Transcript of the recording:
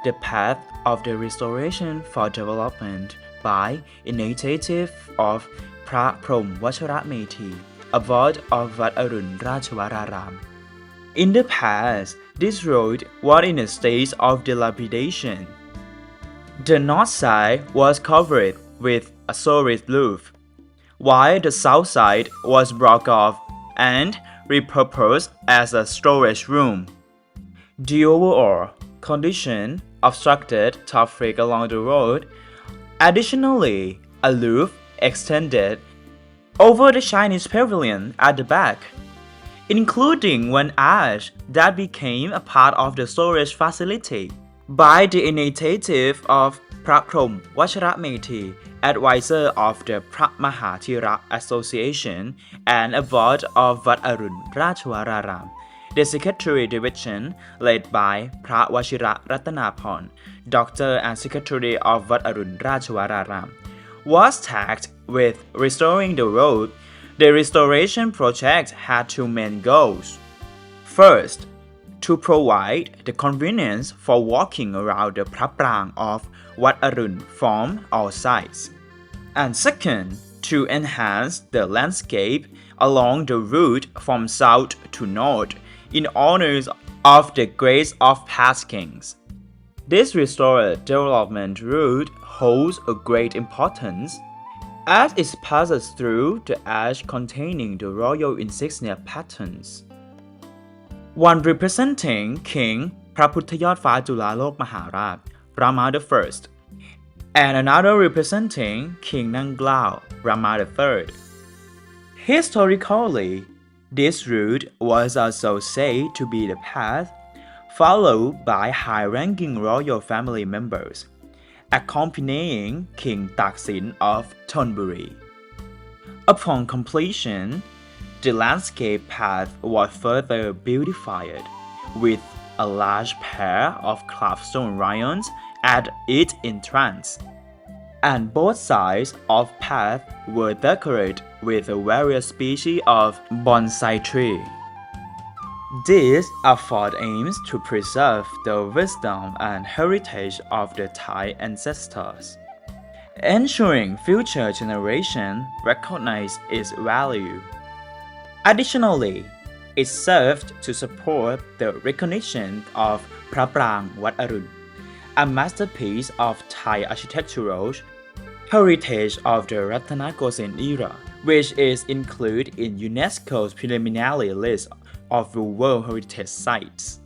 the path of the restoration for development by initiative of พระพรหมวชรเมธี Abbot of Wat Arun Ratchawararam. In the past, this road was in a state of dilapidation. The north side was covered with a solid roof, while the south side was blocked off and repurposed as a storage room. The overall condition obstructed traffic along the road. Additionally, a roof extended over the Chinese pavilion at the back, including one arch that became a part of the storage facility. By the initiative of พระพรหมวชรเมธี advisor of the พระมหาธีระ Association and Abbot of Wat Arun Ratchawararam, the secretary division led by พระวชิระรัตนาพร Doctor and Secretary of Wat Arun Ratchawararam, was tasked with restoring the road. The restoration project had two main goals. First, to provide the convenience for walking around the พระปราง of Wat Arun from all sides. And second, to enhance the landscape along the route from south to north in honor of the grace of past kings. This restored development route holds a great importance as it passes through the arch containing the royal insignia patterns. One representing King พระพุทธยอดฟ้าจุฬาโลกมหาราช Rama I, and another representing King นั่งเกล้า Rama III. Historically, this route was also said to be the path followed by high-ranking royal family members, accompanying King Taksin of Thonburi. Upon completion, the landscape path was further beautified with a large pair of carved stone lions at its entrance, and both sides of path were decorated with various species of bonsai tree. This effort aims to preserve the wisdom and heritage of the Thai ancestors, ensuring future generations recognize its value. Additionally, it served to support the recognition of พระปราง Wat Arun, a masterpiece of Thai architectural heritage of the Ratanakosin era, which is included in UNESCO's preliminary list of World Heritage Sites.